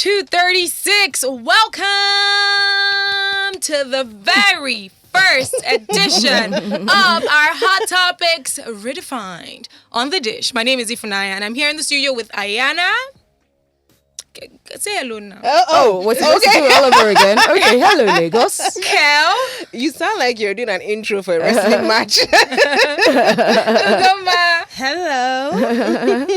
236. Welcome to the very first edition of our Hot Topics Redefined on the Dish. My name is Ifunaya and I'm here in the studio with Ayana. Say hello now. What's it okay. Do all over again? Okay, hello Lagos. Kel. You sound like you're doing an intro for a wrestling match. Hello.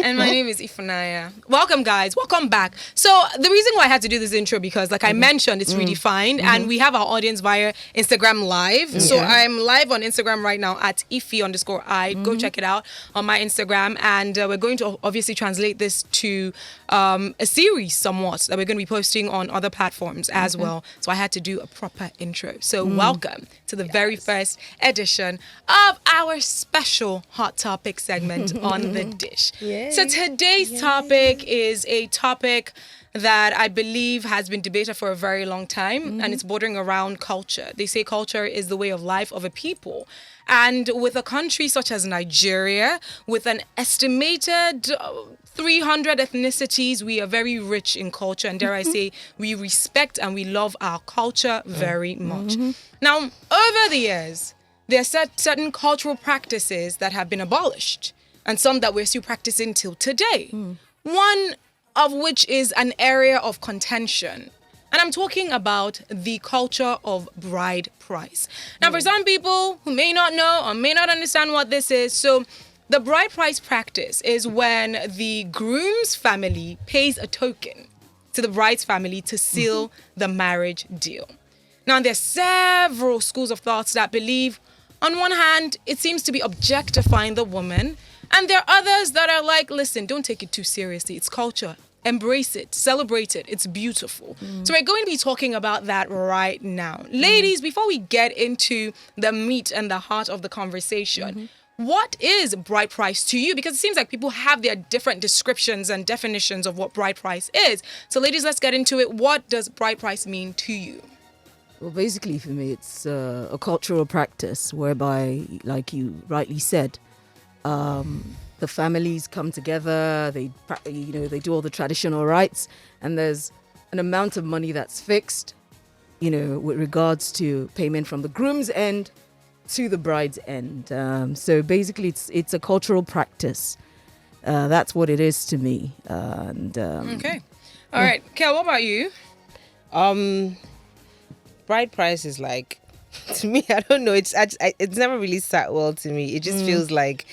And my name is Ifunaya. Welcome, guys. Welcome back. So the reason why I had to do this intro because, like I mentioned, it's redefined, and we have our audience via Instagram Live. So I'm live on Instagram right now at Ifi_I. Go check it out on my Instagram, and we're going to obviously translate this to a series somewhat that we're going to be posting on other platforms as well. So I had to do a proper intro. So welcome to the very first edition of our special Hot Topic segment on the Dish. So today's topic is a topic that I believe has been debated for a very long time, and it's bordering around culture. They say culture is the way of life of a people. And with a country such as Nigeria, with an estimated 300 ethnicities, we are very rich in culture. And dare I say, we respect and we love our culture very much. Now, over the years, there are certain cultural practices that have been abolished and some that we're still practicing till today. One of which is an area of contention. And I'm talking about the culture of bride price. Now, for some people who may not know or may not understand what this is, so the bride price practice is when the groom's family pays a token to the bride's family to seal the marriage deal. Now, there's several schools of thoughts that believe, on one hand, it seems to be objectifying the woman, and there are others that are like, listen, don't take it too seriously. It's culture. Embrace it, celebrate it. It's beautiful. So we're going to be talking about that right now. Ladies, before we get into the meat and the heart of the conversation, what is bride price to you? Because it seems like people have their different descriptions and definitions of what bride price is. So ladies, let's get into it. What does bride price mean to you? Well, basically for me, it's a cultural practice whereby, like you rightly said, the families come together, they do all the traditional rites, and there's an amount of money that's fixed, with regards to payment from the groom's end to the bride's end. So basically it's a cultural practice. That's what it is to me. Okay. All right. Kel, what about you? Bride price is like, to me, I don't know. It's never really sat well to me. It just feels like,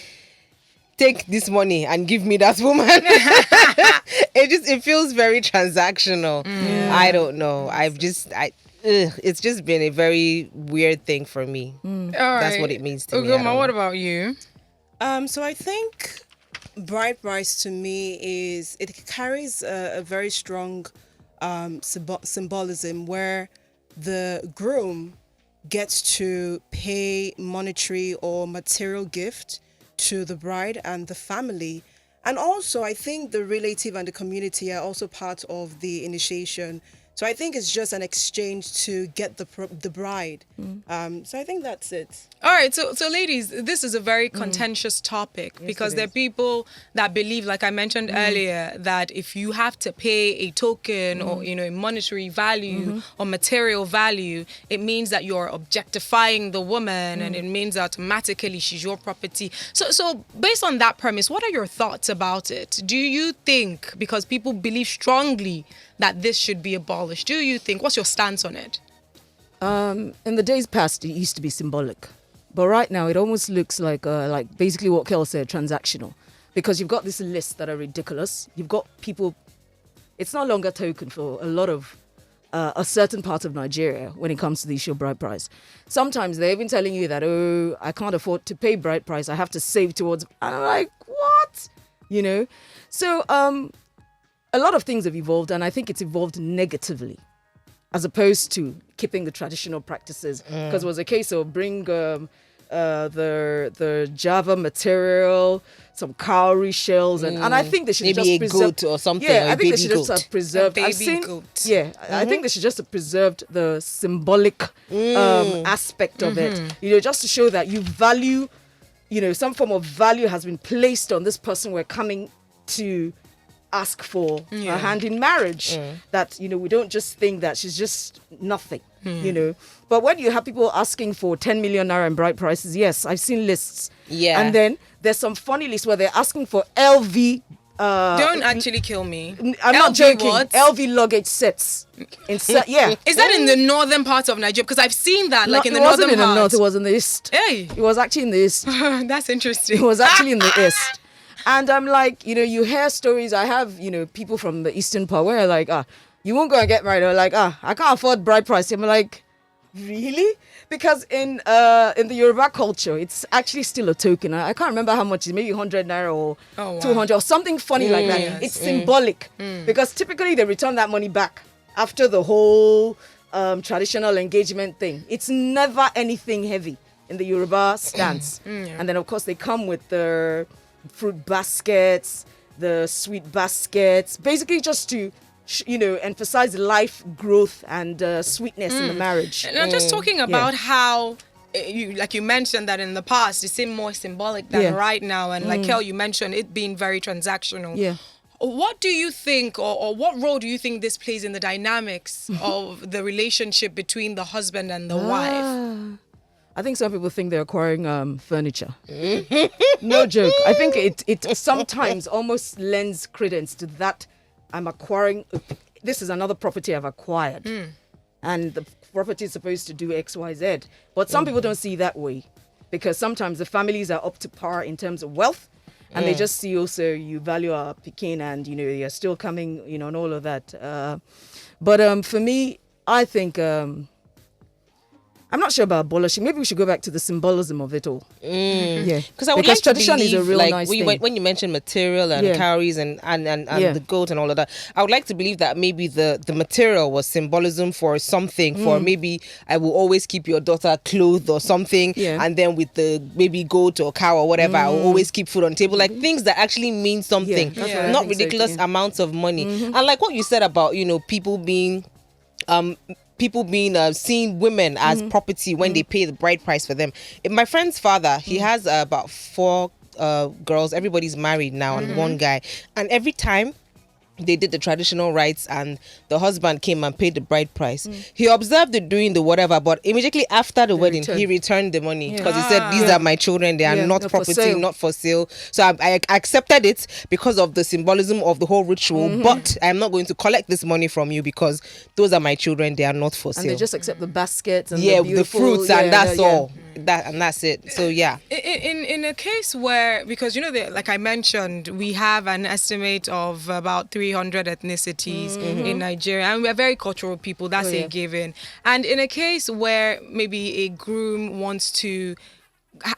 take this money and give me that woman. It feels very transactional. I don't know. It's just been a very weird thing for me. That's what it means to me. Ugoma, what about you? So I think bride price to me is, it carries a very strong symbolism where the groom gets to pay monetary or material gift to the bride and the family. And also, I think the relative and the community are also part of the initiation. So I think it's just an exchange to get the bride. So I think that's it. All right. So ladies, this is a very contentious topic because there are people that believe, like I mentioned earlier, that if you have to pay a token or, a monetary value or material value, it means that you're objectifying the woman and it means that automatically she's your property. So based on that premise, what are your thoughts about it? Do you think, because people believe strongly that this should be abolished, do you think, what's your stance on it? In the days past, it used to be symbolic. But right now, it almost looks like basically what Kel said, transactional. Because you've got this list that are ridiculous. You've got people, it's no longer token for a lot of, a certain part of Nigeria when it comes to the issue of bride price. Sometimes they're even telling you that, I can't afford to pay bride price. I have to save towards, and I'm like, what? So, a lot of things have evolved, and I think it's evolved negatively, as opposed to keeping the traditional practices. Because it was a case of bring the Java material, some cowrie shells, and I think they should maybe just a goat or something. Yeah, or I think they baby should goat. just have preserved. A baby goat. Yeah, I think they should just have preserved the symbolic aspect of it. Just to show that you value, some form of value has been placed on this person we're coming to ask for her hand in marriage. That, we don't just think that she's just nothing, But when you have people asking for 10 million naira in bride prices, yes, I've seen lists. Yeah. And then there's some funny lists where they're asking for LV. Don't actually kill me. I'm not LV joking. what? LV luggage sets. Yeah. Is that in the northern part of Nigeria? Because I've seen that, like in the it wasn't northern in the part. north, it was in the east. Hey, It was actually in the east. that's interesting. It was actually in the east. And I'm like, you hear stories. I have, people from the eastern part where like, you won't go and get married. They're like, I can't afford bride price. I'm like, really? Because in the Yoruba culture, it's actually still a token. I can't remember how much. It's maybe 100 naira or 200 or something funny like that. Yes. It's symbolic because typically they return that money back after the whole traditional engagement thing. It's never anything heavy in the Yoruba stance. And then of course they come with the fruit baskets, the sweet baskets, basically just to emphasize life, growth, and sweetness in the marriage. And I'm just talking about how, like you mentioned that in the past, it seemed more symbolic than right now. And like Kel, you mentioned it being very transactional. Yeah. What do you think, or what role do you think this plays in the dynamics of the relationship between the husband and the wife? I think some people think they're acquiring furniture. No joke. I think it sometimes almost lends credence to that. I'm acquiring. This is another property I've acquired, and the property is supposed to do X, Y, Z. But some people don't see that way, because sometimes the families are up to par in terms of wealth, and they just see also you value our Pekin, and you're still coming, and all of that. But for me, I think. I'm not sure about abolishing. Maybe we should go back to the symbolism of it all. Yeah, because I would because like to tradition believe, is a real like nice thing. when you mentioned material and cowries and the goat and all of that, I would like to believe that maybe the material was symbolism for something. For maybe I will always keep your daughter clothed or something, and then with the maybe goat or cow or whatever, I will always keep food on the table. Like things that actually mean something, that's what I not think so ridiculous too. amounts of money. And like what you said about people being seeing women as property when they pay the bride price for them. My friend's father, he has about 4 girls. Everybody's married now, and one guy. And every time they did the traditional rites and the husband came and paid the bride price, he observed it doing the whatever, but immediately after the wedding, he returned the money because he said, these are my children, they are not not for property, sale. not for sale. So I accepted it because of the symbolism of the whole ritual, but I'm not going to collect this money from you because those are my children, they are not for sale. And they just accept the baskets and the fruits and that's all. That's it. So yeah. In a case where, because like I mentioned, we have an estimate of about 300 ethnicities in Nigeria, and we are very cultural people. That's a given. And in a case where maybe a groom wants to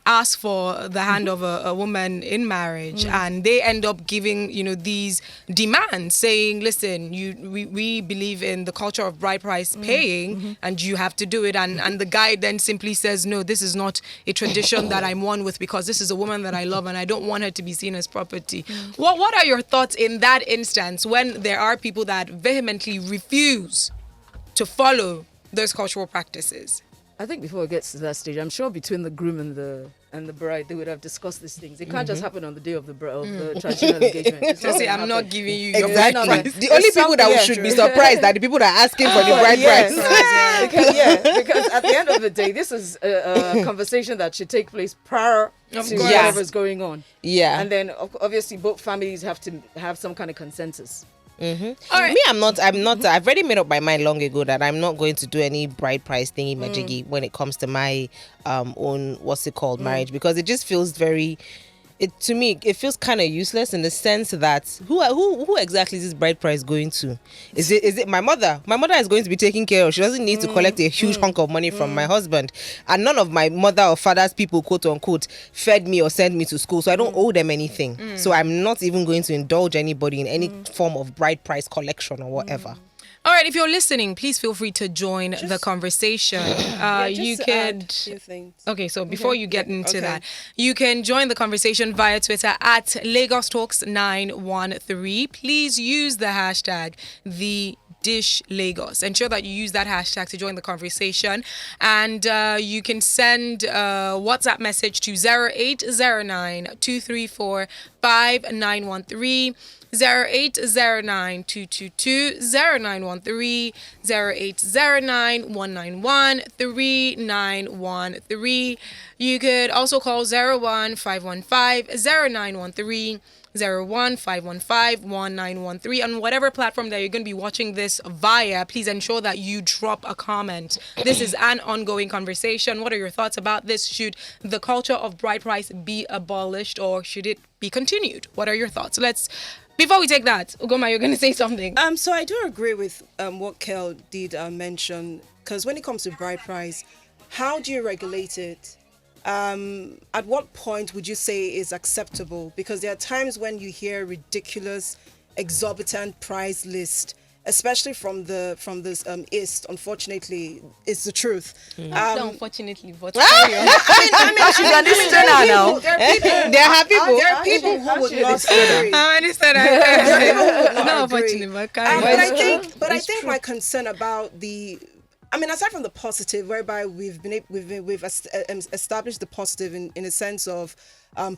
ask for the hand of a woman in marriage, and they end up giving these demands, saying, listen, we believe in the culture of bride price paying, and you have to do it, and the guy then simply says, no, this is not a tradition that I'm one with, because this is a woman that I love and I don't want her to be seen as property. What are your thoughts in that instance when there are people that vehemently refuse to follow those cultural practices? I think before it gets to that stage, I'm sure between the groom and the bride, they would have discussed these things. It can't just happen on the day of the traditional engagement. It's So not say, gonna I'm not happen. giving you your Exactly. bride price. The only people that should be surprised are the people that are asking for the bride price. Because at the end of the day, this is a conversation that should take place prior to course. whatever's going on. Yeah. And then obviously both families have to have some kind of consensus. All right. Me, I'm not. I've already made up my mind long ago that I'm not going to do any bride price thingy majiggy when it comes to my own marriage, because it just feels very. To me, it feels kind of useless in the sense that who exactly is this bride price going to? Is it my mother? My mother is going to be taken care of. She doesn't need to collect a huge hunk of money from my husband, and none of my mother or father's people, quote unquote, fed me or sent me to school, so I don't owe them anything. So I'm not even going to indulge anybody in any form of bride price collection or whatever. All right, if you're listening, please feel free to join the conversation. You could. Okay, so before you get into that, you can join the conversation via Twitter at Lagos Talks 913. Please use the hashtag the Dish Lagos. Ensure that you use that hashtag to join the conversation. And you can send a WhatsApp message to 0809 234 5913. 0809 222 0913 0809 191 3913. You could also call 01515 0913 01515 on whatever platform that you're going to be watching this via. Please ensure that you drop a comment. This is an ongoing conversation. What are your thoughts about this? Should the culture of bride price be abolished or should it be continued? What are your thoughts? Before we take that, Ugoma, you're going to say something. So I do agree with what Kel did mention, because when it comes to bride price, how do you regulate it? At what point would you say is acceptable? Because there are times when you hear ridiculous, exorbitant price list, especially from this East. Unfortunately, it's the truth. Unfortunately, but I mean, she's an listener now. There are people. There are people who would not agree. I understand. No, unfortunately, but I think my concern about aside from the positive, whereby we've established the positive in a sense of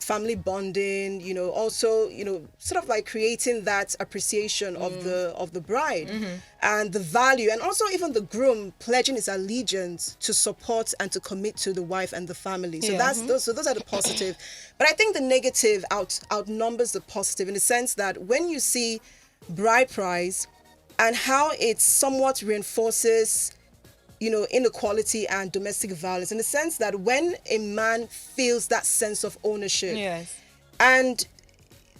family bonding, also, sort of like creating that appreciation of the bride and the value, and also even the groom pledging his allegiance to support and to commit to the wife and the family. So those are the positive. But I think the negative outnumbers the positive in the sense that when you see bride price and how it somewhat reinforces inequality and domestic violence, in the sense that when a man feels that sense of ownership, yes, and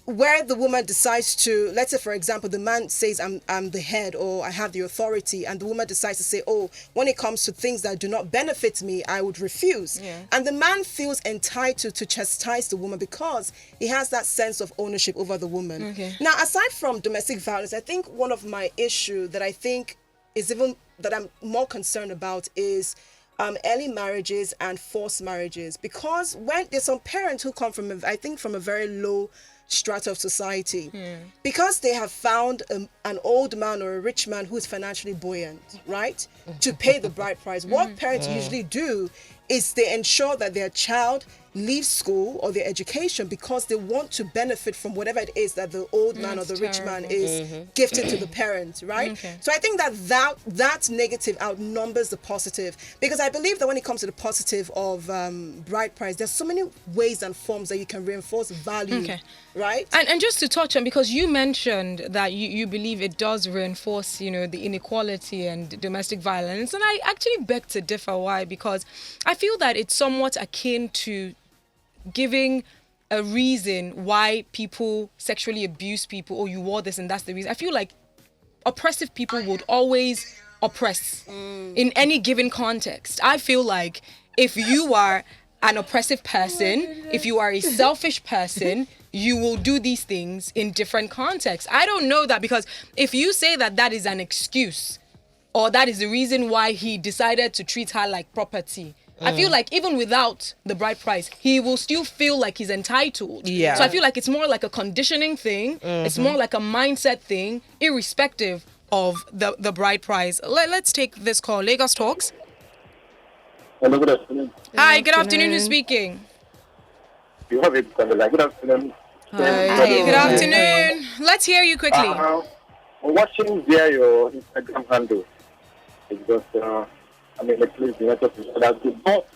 where the woman decides to, let's say for example, the man says I'm the head or I have the authority, and the woman decides to say, oh, when it comes to things that do not benefit me, I would refuse. Yeah. And the man feels entitled to chastise the woman because he has that sense of ownership over the woman. Okay. Now, aside from domestic violence, I think one of my issue that I think is even that I'm more concerned about is early marriages and forced marriages, because when there's some parents who come from a very low strata of society, because they have found an old man or a rich man who is financially buoyant, right, to pay the bride price. What parents usually do is they ensure that their child leaves school or their education because they want to benefit from whatever it is that the old man or the rich man is gifted to the parents, right? Okay. So I think that negative outnumbers the positive, because I believe that when it comes to the positive of bride price, there's so many ways and forms that you can reinforce value, Okay. right? And just to touch on, because you mentioned that you believe it does reinforce, the inequality and domestic violence, and I actually beg to differ. Why? Because I feel that it's somewhat akin to giving a reason why people sexually abuse people, or you wore this and that's the reason. I feel like oppressive people would always oppress in any given context. I feel like if you are an oppressive person, if you are a selfish person, you will do these things in different contexts. I don't know that, because if you say that is an excuse, or that is the reason why he decided to treat her like property, I feel like even without the bride price, he will still feel like he's entitled. Yeah. So I feel like it's more like a conditioning thing. It's more like a mindset thing, irrespective of the bride price. Let's take this call. Lagos Talks. Hello, good afternoon. Hi, good afternoon. Who's speaking? You have it, Camilla. Good afternoon. Hi. Good afternoon. Let's hear you quickly. I'm watching via your Instagram handle. Because, at least the network is that good. But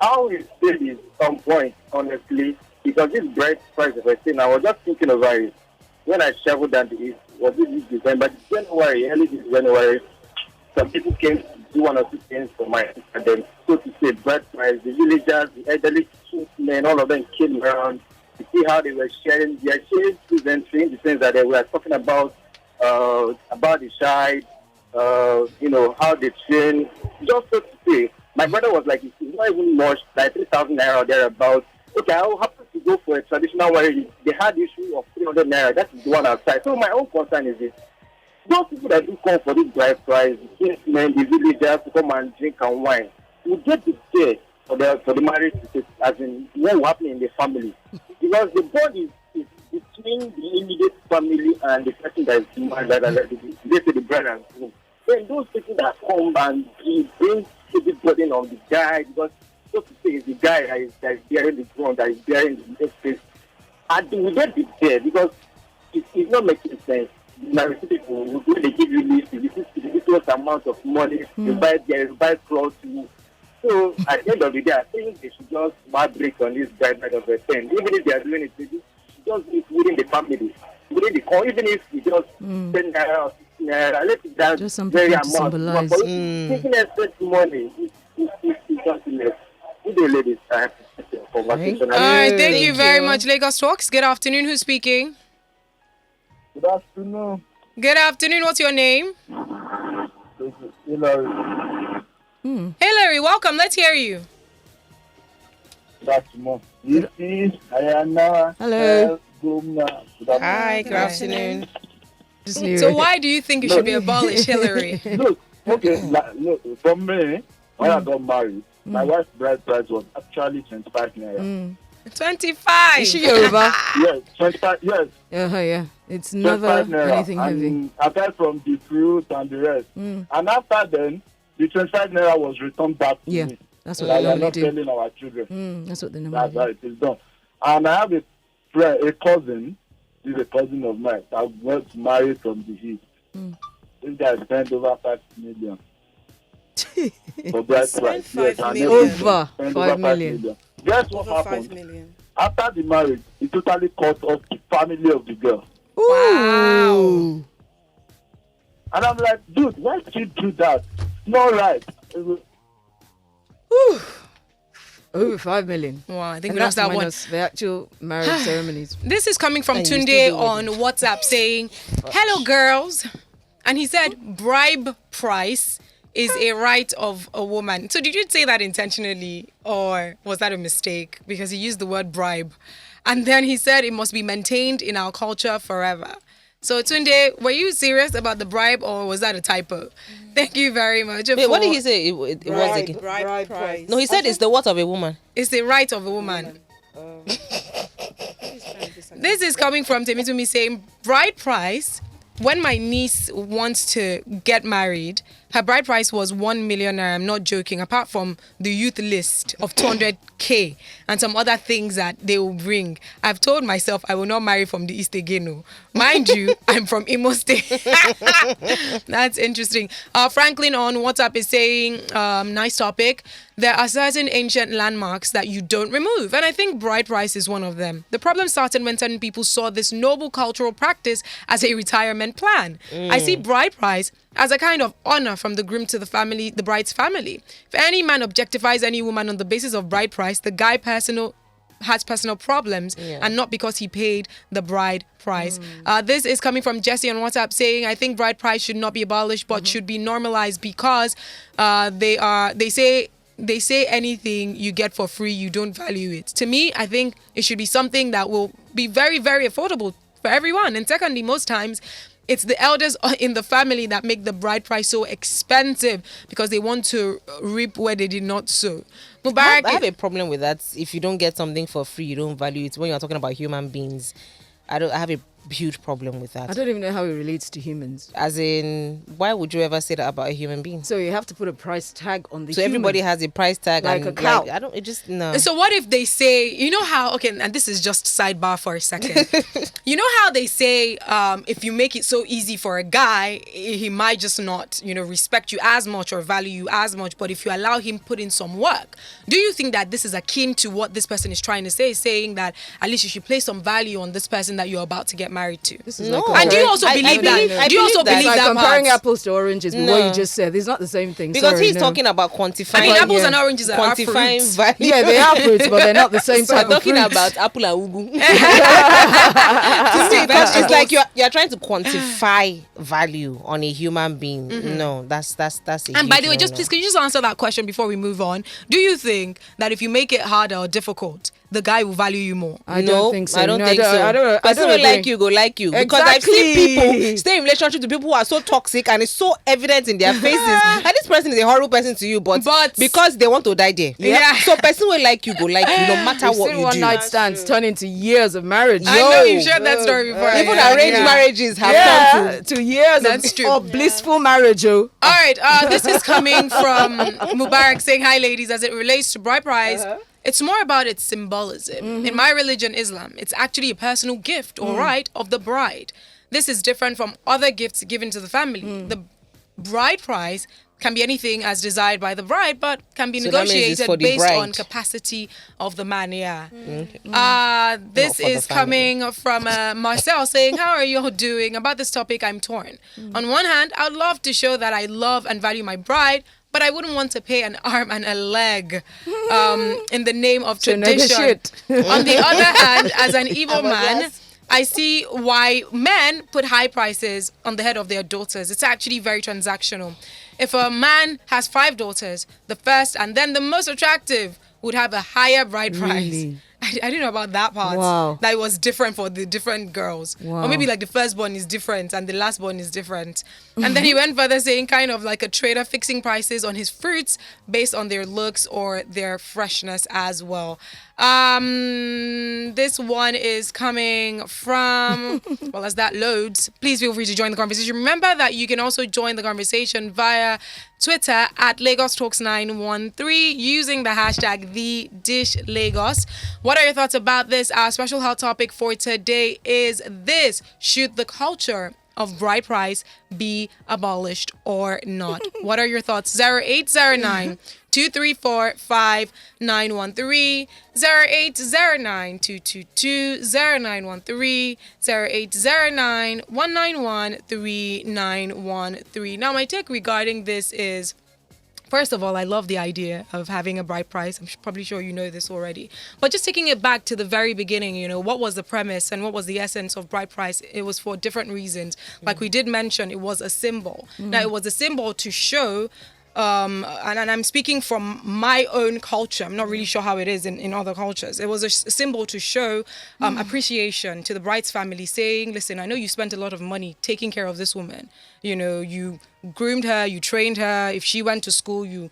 how is it some point, honestly, because this bride price, as I say, I was just thinking about it. When I traveled down the East, was it this December? Early this January, some people came to do one or two things for my and then, so to say, bride price, the villagers, the elderly men, all of them came around to see how they were sharing. They are sharing presently in the sense that they were talking about the child, how they train. Just so to say, my brother was like, it's not even much, like 3,000 naira or thereabouts. Okay, I will happen to go for a traditional wedding. They had the issue of 300 naira. That is the one outside. So my own concern is this. Those people that do come for this bride price, the kinsmen, the villagers to come and drink and wine, will get the day for the marriage, as in what will happen in the family. Because the bond is between the immediate family and the person that is married. get to the bride and groom. Then those people that come and bring heavy burden on the guy, because so to say, it's the guy that is bearing the ground, that is bearing the space. And we don't be there because it's not making sense. Now, people when they give you this ridiculous amount of money, you buy clothes. So at the end of the day, I think they should just break on this guideline of the 10. Even if they are doing it, they should just do it within the family, within the core. Even if you just 10 naira or 15 naira, let it down Just very something to amount. symbolize. But taking excess money is something else. We don't let this time. Conversation. All right, thank you Thank very you. much, Lagos Talks. Good afternoon. Who's speaking? Good afternoon. Good afternoon. What's your name? This is Hillary. Hillary, welcome. Let's hear you. Good afternoon. This is Ayana. Hello. Hi, good afternoon. Just hear So it. why do you think it should be abolished, Hillary? Look, look, for me, when I got married, my wife's bride price was actually 25 naira. 25. Is she Yoruba? Yes, 25, yes, Yeah. It's never 25 naira. anything heavy. And aside from the fruit and the rest. And after then, the 25 naira was returned back to Yeah, me. that's what That they we are normally not do. selling our children. That's what they That's normally how it is done. And I have a friend, a cousin, he's a cousin of mine, that got married from the East. This guy spent over 5 million. For bride Spent price. 5 and million. everything. Over Spent 5 million. Guess what Over 5 happened? million. After the marriage, he totally cut off the family of the girl. Wow. And I'm like, dude, why did you do that? It's not right. Over 5 million. Wow, I think And we lost that's that one. minus the actual marriage ceremonies. This is coming from And you Tunde still do on WhatsApp saying, "Hello, girls," and he said, "Bribe price is a right of a woman." So did you say that intentionally, or was that a mistake? Because he used the word bribe, and then he said it must be maintained in our culture forever. So Tunde, were you serious about the bribe, or was that a typo? Thank you very much. Wait, what did he for- say? It was again. Bride price. No, he said it's the what of a woman. It's the right of a woman. This is coming from Temitumi saying, bride price, when my niece wants to get married, her bride price was 1 million naira. I'm not joking. Apart from the youth list of 200k and some other things that they will bring, I've told myself I will not marry from the East again. No. Mind you, I'm from Imo State. That's interesting. Franklin on WhatsApp is saying, nice topic. There are certain ancient landmarks that you don't remove. And I think bride price is one of them. The problem started when certain people saw this noble cultural practice as a retirement plan. I see bride price as a kind of honor from the groom to the family, the bride's family. If any man objectifies any woman on the basis of bride price, the guy has personal problems and not because he paid the bride price. This is coming from Jesse on WhatsApp saying, I think bride price should not be abolished but should be normalized because they say anything you get for free, you don't value it. To me, I think it should be something that will be very, very affordable for everyone. And secondly, most times, it's the elders in the family that make the bride price so expensive because they want to reap where they did not sow. Mubarak, I have a problem with that. If you don't get something for free, you don't value it. When you're talking about human beings, I have a huge problem with I that. don't even know how it relates to humans. As in, why would you ever say that about a human being? So you have to put a price tag on the So human. everybody has a price tag, Like and a cow. I don't. It just no. So what if they say, you know how, okay, and this is just sidebar for a second. You know how they say, if you make it so easy for a guy, he might just not, respect you as much or value you as much. But if you allow him put in some work, do you think that this is akin to what this person is trying to say, saying that at least you should place some value on this person that you're about to get married to? This is No. like And do you also I believe believe- that? I Do you also believe that. believe it's like that comparing part? apples to oranges with what you just said. It's not the same thing. because Sorry, he's no. talking about quantifying. I mean, apples yeah. and oranges are quantifying fruits. value. Yeah, they are fruits, but they're not the same type I'm of talking fruit. about apple and ugu. See, Because it's like you're trying to quantify value on a human being. No, that's a And by the way, huge just no-no. please, can you just answer that question before we move on? Do you think that if you make it harder or difficult, the guy will value you more. I don't think so. I don't No, think so. I don't Person will like you, go like you. Because I've seen Exactly. people stay in relationship to people who are so toxic and it's so evident in their faces. And this person is a horrible person to you, but because they want to die there. Yeah. So person will like you, go like you, no matter I've what seen you one do. night stands turn into years of marriage. I know you've shared that story before. Even yeah, arranged yeah. marriages have come to. to years That's true. of blissful marriage. Oh. All right, this is coming from Mubarak saying, hi, ladies, as it relates to bride price. It's more about its symbolism. In my religion, Islam, it's actually a personal gift or right of the bride. This is different from other gifts given to the family. The bride price can be anything as desired by the bride, but can be So that means it's negotiated for the based bride. on capacity of the man. Yeah. Not This for the is family. coming from Marcel saying, how are you all doing? About this topic, I'm torn. On one hand, I'd love to show that I love and value my bride, but I wouldn't want to pay an arm and a leg in the name of To tradition. negotiate. On the other hand, as an evil man, I see why men put high prices on the head of their daughters. It's actually very transactional. If a man has 5 daughters, the first and then the most attractive would have a higher bride price. Really? I didn't know about that part. Wow. That it was different for the different girls. Wow. Or maybe like the firstborn is different and the lastborn is different. And then he went further saying kind of like a trader fixing prices on his fruits based on their looks or their freshness as well. This one is coming from, well, as that loads, please feel free to join the conversation. Remember that you can also join the conversation via Twitter at Lagos Talks 913 using the hashtag #TheDishLagos. What are your thoughts about this? Our special hot topic for today is this: should the culture of bride price be abolished or not? What are your thoughts? 0809 234 5913 0809 222 0913 0809 191 3913. Now, my take regarding this is, first of all, I love the idea of having a bride price. I'm probably sure you know this already. But just taking it back to the very beginning, you know, what was the premise and what was the essence of bride price? It was for different reasons. Like we did mention, it was a symbol. Now, it was a symbol to show, and I'm speaking from my own culture. I'm not really sure how it is in other cultures. It was a symbol to show appreciation to the bride's family, saying, listen, I know you spent a lot of money taking care of this woman. You know, you groomed her, you trained her. If she went to school, you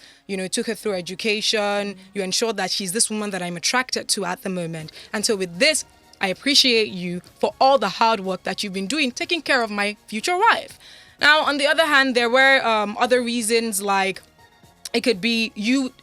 took her through education. You ensured that she's this woman that I'm attracted to at the moment. And so with this, I appreciate you for all the hard work that you've been doing, taking care of my future wife. Now, on the other hand, there were other reasons, like it could be you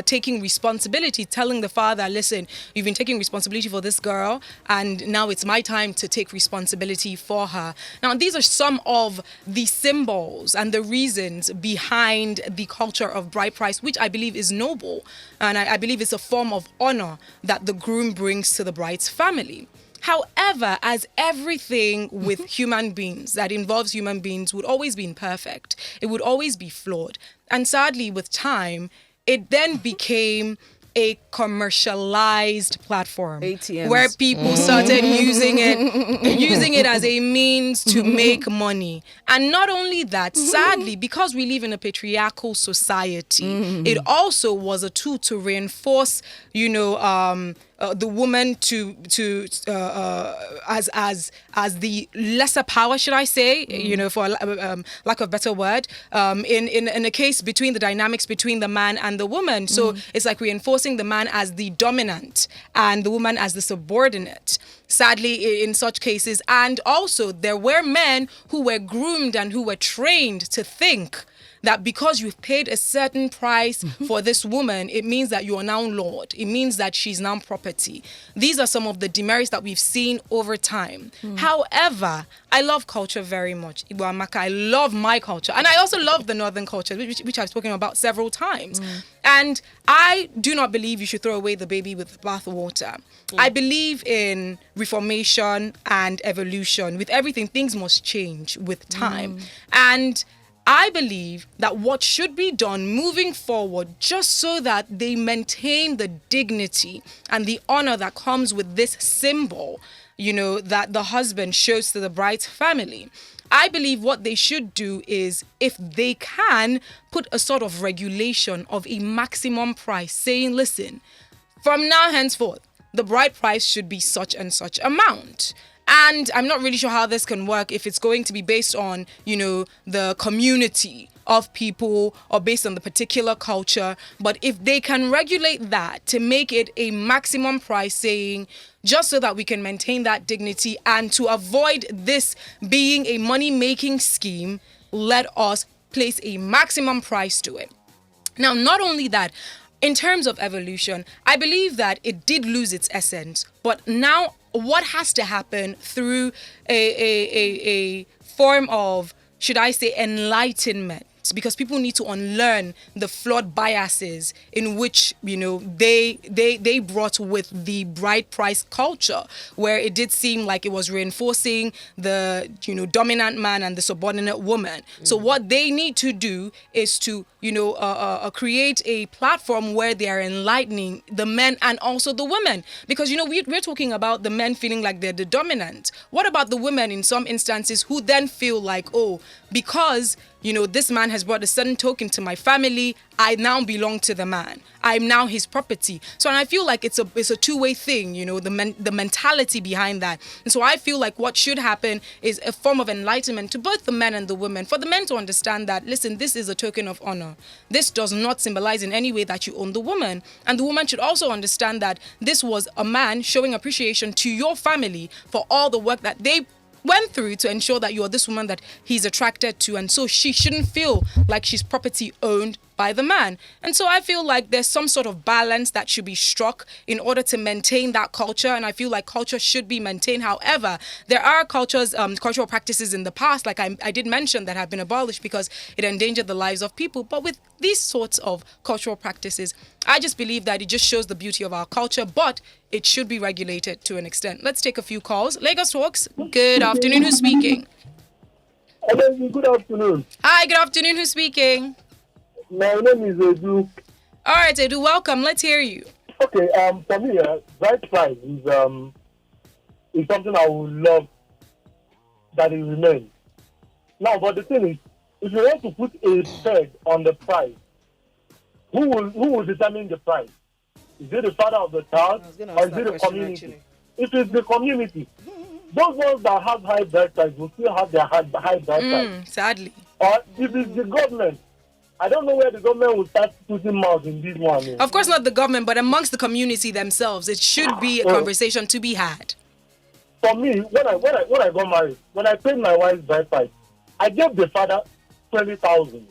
taking responsibility, telling the father, listen, you've been taking responsibility for this girl, and now it's my time to take responsibility for her. Now, these are some of the symbols and the reasons behind the culture of bride price, which I believe is noble. And I believe it's a form of honor that the groom brings to the bride's family. However, as everything with human beings that involves human beings would always be imperfect, it would always be flawed. And sadly, with time, it then became a commercialized platform ATMs. where people started using it as a means to make money. And not only that, sadly, because we live in a patriarchal society, it also was a tool to reinforce, the woman as the lesser power, should I say, for lack of a better word, in a case between the dynamics between the man and the woman. So it's like reinforcing the man as the dominant and the woman as the subordinate. Sadly, in such cases, and also there were men who were groomed and who were trained to think that because you've paid a certain price for this woman, it means that you are now Lord. It means that she's now property. These are some of the demerits that we've seen over time. However, I love culture very much. Ibuamaka, I love my culture. And I also love the northern culture, which I've spoken about several times. And I do not believe you should throw away the baby with the bathwater. I believe in reformation and evolution. With everything, things must change with time. And I believe that what should be done moving forward, just so that they maintain the dignity and the honor that comes with this symbol, that the husband shows to the bride's family. I believe what they should do is, if they can, put a sort of regulation of a maximum price, saying, listen, from now henceforth, the bride price should be such and such amount. And I'm not really sure how this can work if it's going to be based on, the community of people or based on the particular culture. But if they can regulate that to make it a maximum price, saying just so that we can maintain that dignity and to avoid this being a money-making scheme, let us place a maximum price to it. Now, not only that, in terms of evolution, I believe that it did lose its essence, but now what has to happen through a form of, should I say, enlightenment? Because people need to unlearn the flawed biases in which they brought with the bride price culture, where it did seem like it was reinforcing the dominant man and the subordinate woman. So what they need to do is to create a platform where they are enlightening the men and also the women, because we're talking about the men feeling like they're the dominant. What about the women in some instances who then feel like, oh, because this man has brought a certain token to my family, I now belong to the man. I'm now his property. So, and I feel like it's a two-way thing, the mentality behind that. And so I feel like what should happen is a form of enlightenment to both the men and the women, for the men to understand that, listen, this is a token of honor. This does not symbolize in any way that you own the woman. And the woman should also understand that this was a man showing appreciation to your family for all the work that they went through to ensure that you're this woman that he's attracted to, and so she shouldn't feel like she's property owned by the man. And so I feel like there's some sort of balance that should be struck in order to maintain that culture, and I feel like culture should be maintained. However, there are cultural practices in the past, like I did mention, that have been abolished because it endangered the lives of people. But with these sorts of cultural practices, I just believe that it just shows the beauty of our culture, but it should be regulated to an extent. Let's take a few calls. Lagos Talks, good afternoon. Who's speaking? Hello, good afternoon. Hi, good afternoon. Who's speaking? My name is Edu. All right, Edu, welcome. Let's hear you. Okay, for me, bride price is something I would love that it remains. Now, but the thing is, if you want to put a peg on the price, who will determine the price? Is it the father of the child, or is it the community? Actually. If it's the community, those ones that have high bride price will still have their high bride price. Sadly. Or if it's the government, I don't know where the government will start putting mouth in this one. Of course not the government, but amongst the community themselves, it should be a conversation to be had. For me, when I got married, when I paid my wife's bride price, I gave the father 20,000.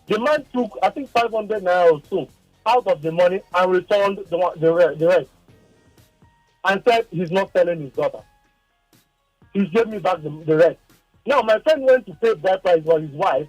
The man took, I think, 500 naira or so out of the money and returned the rest, and said he's not selling his daughter. He gave me back the rest. Now my friend went to pay bride price for his wife.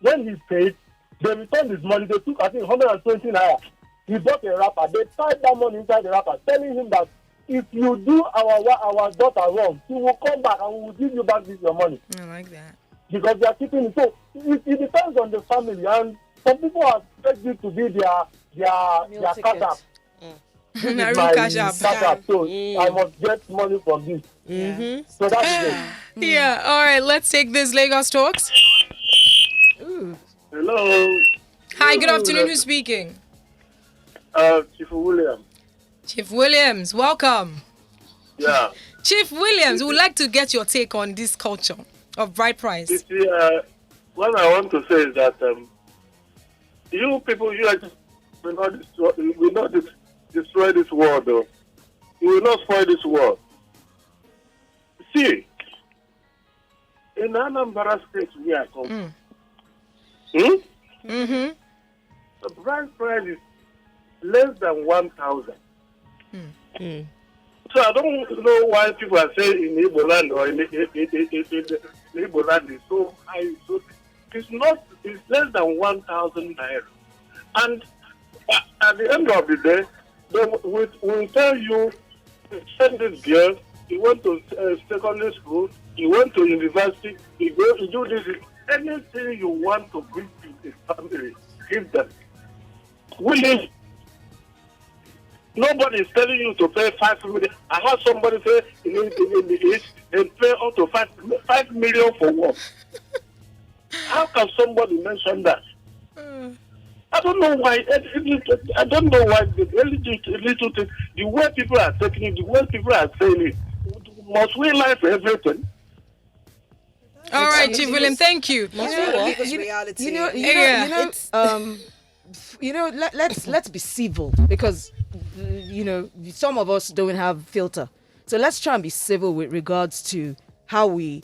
When he paid, they returned his money. They took, I think, 120 naira. He bought a wrapper. They tied that money inside the wrapper, telling him that if you do our daughter wrong, she will come back and we will give you back your money. I like that. Because they are keeping it. So it depends on the family, and some people expect it to be their cash app. This is my cash app. So I must get money from this. So that's it. Yeah. All right. Let's take this Lagos Talks. Hello. Hi. Good afternoon. Who's speaking? Chief William. Chief Williams, welcome. Yeah. Chief Williams, we would like to get your take on this culture of bride price. You see, what I want to say is that you people, will not destroy this world, though. You will not spoil this world. See, in Anambra State, where I come the bride price is less than 1,000. So I don't know why people are saying in Igbo land or in Igbo land is so high. So it's less than 1,000 naira. And at the end of the day, they will tell you, send this girl, you went to secondary school, you went to university, you do this. Anything you want to bring to the family, give them. Willing. Nobody is telling you to pay 5 million. I heard somebody say in the East, they pay up to 5 million for what? How can somebody mention that? I don't know why. I don't know why the little thing, the way people are taking it, the way people are saying it. Must we lie for everything? All right, Chief William, thank you. It's reality. Let's be civil, because some of us don't have filter. So let's try and be civil with regards to how we've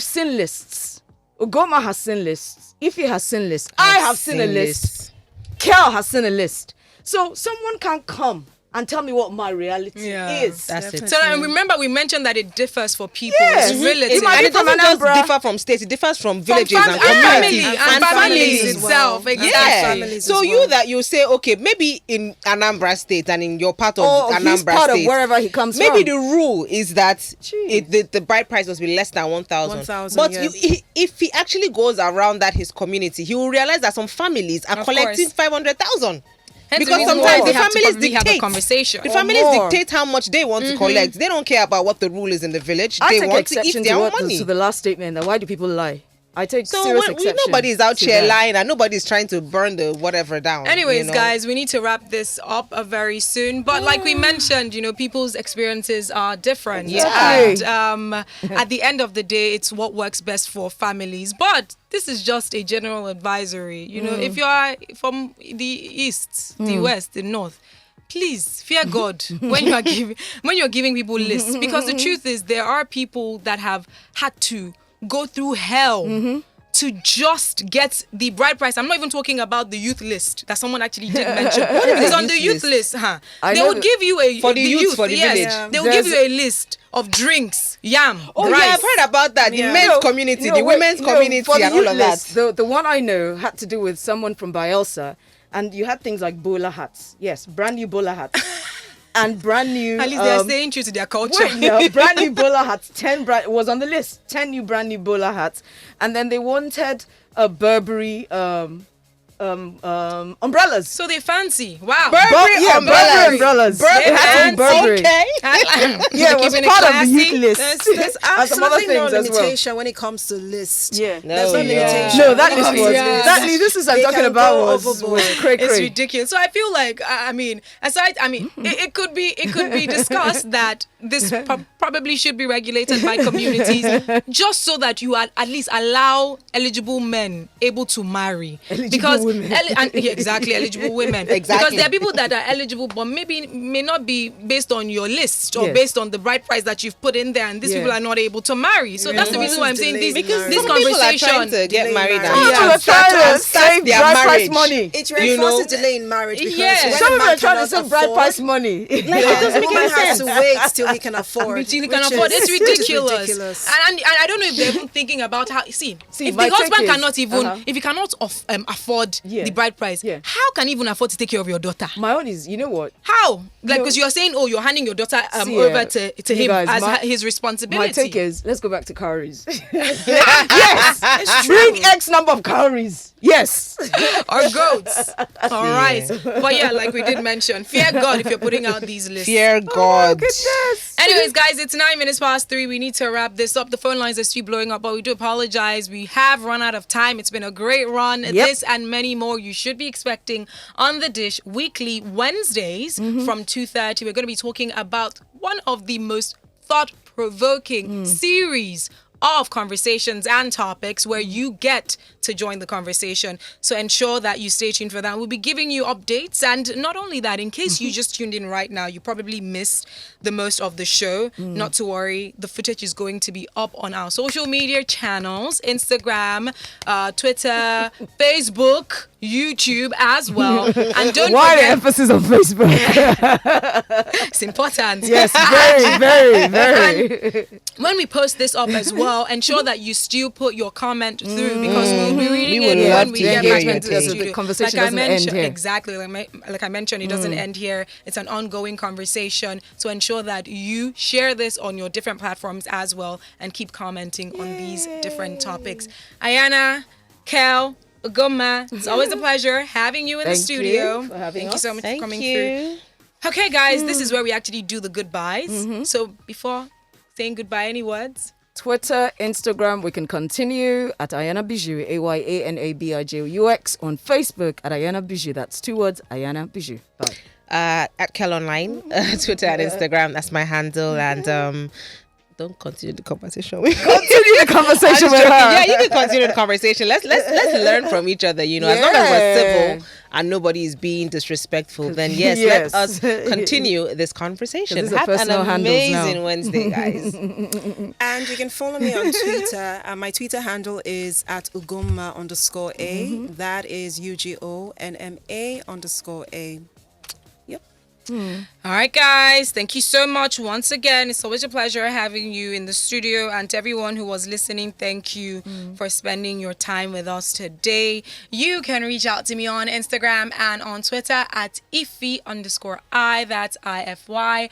seen lists. Ugoma has seen lists. Ify has seen lists. I have seen a list. Kel has seen a list. So someone can come and tell me what my reality is. That's it. So and remember, we mentioned that it differs for people. Yes. It's relative. It might And be it from doesn't just Anambra. differ from states, it differs from villages From and family communities and families as itself. well. Exactly. Yeah. families So as you well. that you say, okay, maybe in Anambra State and in your part of Or Anambra he's part State, of wherever he comes maybe from. the rule is that Jeez. the bride price must be less than 1,000. 1,000, But yeah. if he actually goes around that his community, he will realize that some families are Of collecting course. 500,000. Hence Because the reason sometimes why the we have to families probably have a dictate. conversation. The Or families more. dictate how much they want to collect. They don't care about what the rule is in the village. I They take want to exception eat their own to money. the last statement. That why do people lie? I take So serious when, exception. nobody is out to here that. lying and nobody's trying to burn the whatever down. Anyways, you know? guys, we need to wrap this up very soon. But like we mentioned, people's experiences are different. Exactly. And at the end of the day, it's what works best for families. But this is just a general advisory. If you are from the east, the west, the north, please fear God when you're giving people lists, because the truth is there are people that have had to go through hell to just get the bride price. I'm not even talking about the youth list that someone actually did mention. It's on the youth list, huh? I They know would give you a For the youth, for the village. Yeah. They will give you a list of drinks, yam, Oh rice. yeah, I've heard about that. The Yeah. men's community, the women's community, for the and all youth of that. list, the one I know had to do with someone from Bielsa, and you had things like bowler hats. Yes, brand new bowler hats. And brand new. At least they're staying true to their culture. Wait, no, brand new bowler hats. 10 was on the list. 10 new brand new bowler hats, and then they wanted a Burberry umbrellas. So they fancy. Wow. Burberry umbrellas. It had to be Burberry. Okay. Yeah, it was Keeping part of the classy. youth list. There's And some other absolutely no things as well. limitation when it comes to list. Yeah. There's no No, yeah. limitation. No, that list Oh, was yeah. this is I'm They talking can about go was overboard. cray It's cray. ridiculous. So I feel like it could be discussed that this probably should be regulated by communities, just so that you at least allow eligible men able to marry. Eligible women. Exactly, eligible women. Exactly. Because there are people that are eligible but may not be based on your list or Yes. based on the bride price that you've put in there, and these Yeah. people are not able to marry. So that's the reason why I'm saying this Because this some people are trying conversation. to get married Some and people People are start trying to start save their bride price marriage. money. It You reinforces know? delay in marriage because Yes. when Some a of them man are trying to cannot save bride afford, price money. the woman has to wait till he can afford. Until you can which afford. is- It's which is ridiculous. ridiculous. And I don't know if they're even thinking about how. See if my the husband take is- cannot even, uh-huh. if he cannot afford Yeah. the bride price, Yeah. how can he even afford to take care of your daughter? My own is, you know what? How? Like, No. because you're saying, oh, you're handing your daughter See, over to you him guys, as his My responsibility. take is, let's go back to calories. Yes, bring X number of calories. Yes. or goats. All right. But yeah, like we did mention, fear God if you're putting out these lists. Fear God. Goodness. Anyways, guys, it's 9:03. We need to wrap this up. The phone lines are still blowing up, but we do apologize. We have run out of time. It's been a great run. Yep. This and many more you should be expecting on The Dish weekly Wednesdays from 2:30. We're going to be talking about one of the most thought-provoking series of conversations and topics where you get to join the conversation. So ensure that you stay tuned for that. We'll be giving you updates. And not only that, in case you just tuned in right now, you probably missed the most of the show. Not to worry. The footage is going to be up on our social media channels, Instagram, Twitter, Facebook, YouTube as well. And don't Why the forget, emphasis on Facebook? it's important. Yes, very, very, very. When we post this up as well, ensure that you still put your comment through, because we'll be reading We would it love when we to get hear back your into the take. So the studio. conversation like I doesn't end mentioned, here. exactly. Like I mentioned, it doesn't end here. It's an ongoing conversation. So ensure that you share this on your different platforms as well, and keep commenting on these different topics. Ayana, Kel, Ugoma, it's always a pleasure having you in the Thank studio. you for having Thank you us. so much Thank for coming you. through. Okay, guys, this is where we actually do the goodbyes. So before saying goodbye, any words? Twitter, Instagram, we can continue at Ayana Bijou, AYANABIJOUX. On Facebook at Ayana Bijou. That's 2 words, Ayana Bijou. Bye. At Kel Online, Twitter and Instagram. That's my handle. And don't continue the conversation with Continue the conversation with her. Yeah, you can continue the conversation. Let's learn from each other. You know, as long as we're civil and nobody is being disrespectful, then yes, let us continue this conversation. Have an amazing Wednesday, guys. And you can follow me on Twitter. My Twitter handle is at Ugoma_A. That is UGONMA_A. Yep. All right, guys. Thank you so much once again. It's always a pleasure having you in the studio. And to everyone who was listening, thank you for spending your time with us today. You can reach out to me on Instagram and on Twitter at Ify_I. That's IFY_I.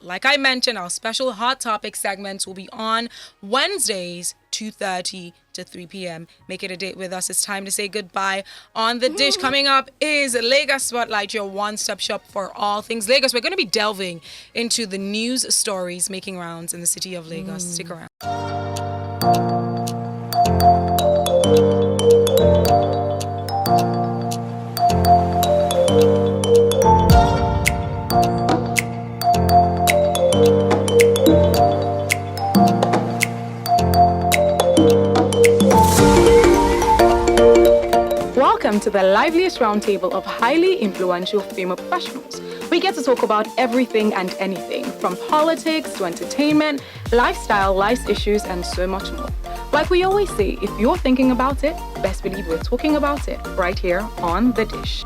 Like I mentioned, our special Hot Topic segments will be on Wednesdays, 2:30 to 3 p.m. Make it a date with us. It's time to say goodbye. On the dish coming up is Lagos Spotlight, your one-stop shop for all things Lagos. We're going to be delving into the news stories making rounds in the city of Lagos. Stick around. Welcome to the liveliest roundtable of highly influential female professionals. We get to talk about everything and anything, from politics to entertainment, lifestyle, life issues, and so much more. Like we always say, if you're thinking about it, best believe we're talking about it right here on The Dish.